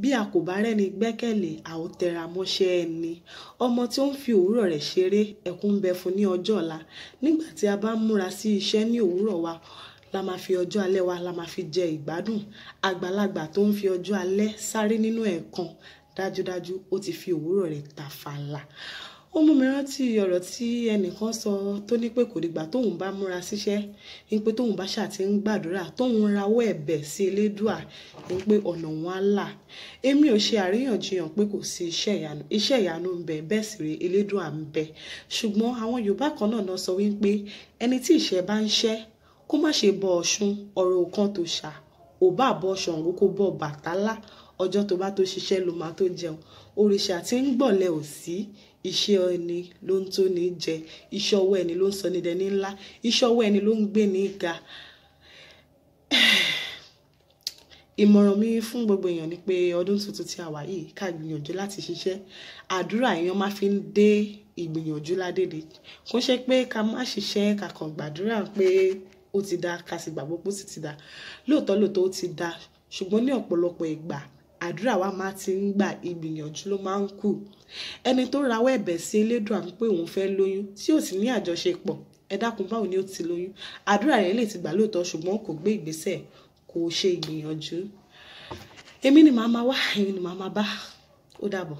bí a kò bá rẹ́ni gbẹ́kẹ̀lé a ó tẹra mọ́ṣẹ́ ẹni. Ọmọ tí ó ń fi òwúrọ̀ rẹ̀ ṣeré ẹkún ń bẹ fún ní ọjọ́ ọ̀la. Nígbà tí a bá múra sí iṣẹ́ ní òwúrọ̀ wa la máa fi ọjọ́ alẹ́ wa la máa fi jẹ ìgbádùn. Àgbàlagbà tó ń fi ọjọ́ alẹ́ sáré nínú ẹ̀kan dájúdájú ó ti fi òwúrọ̀ rẹ̀ tàfàlà. Ó mú mi rántí ọ̀rọ̀ tí ẹnìkan sọ tó ní pé kò dìgbà tóun bá múra síṣẹ́ ní pé tóun bá ṣáà ti ń gbàdúrà tóun rawọ́ ẹ̀bẹ̀ sí Elédùà ní pé ọ̀nà wọn á là. Èmi ò ṣe àríyànjiyàn pé kò sí iṣẹ́ ìyanu ń bẹ bẹ́ẹ̀ sì rí Elédùà ń bẹ. Ṣùgbọ́n àwọn Yorùbá kan náà sọ wípé ẹni tí ìṣẹ́ bá ń ṣẹ́ kó má ṣe bọ Ọ̀ṣun ọ̀rọ̀ kan tó ṣà ò bá bọ Ṣàngó kó bọ Bàtálá ọjọ́ tó bá tó ṣiṣẹ́ ló máa tó jẹun. Òrìṣà tí ń gbọ̀lẹ̀ ò sí. Iṣẹ́ ẹni ló ń tó ní jẹ, iṣẹ́ ọwọ́ ẹni ló ń sọ ní dẹni ńlá, iṣẹ́ ọwọ́ ẹni ló ń gbé ní ga. Ìmọ̀ràn mi fún gbogbo èèyàn ni pé ọdún tuntun tí a wà yìí ká gbìyànjú láti ṣiṣẹ́. Àdúrà èèyàn máa fi ń dé ìgbìyànjú ládèdè. Kò ṣe pé ká má ṣiṣẹ́ ká kàn gbàdúrà pé ó ti dá ká sì gbàgbọ́ pé ó sì ti dá. Lóòótọ́ ó ti dá ṣùgbọ́n ní ọ̀pọ̀lọpọ̀ ìgbà àdúrà wa máa ti ń gbà ìgbìyànjú ló máa ń kù. Ẹni tó rawọ́ ẹ̀bẹ̀ sí Elédùà pé òun fẹ́ lóyún tí ò sì ní àjọṣepọ̀ ẹ dákun báwo ni ó ti lóyún. Àdúrà rẹ̀ lè ti gbà lóòótọ́ ṣùgbọ́n kò gbé ìgbésẹ̀ kò ṣe ìgbìyànjú. Èmi ni màá máa wá èmi ni màá máa bá. Ó dàbọ̀.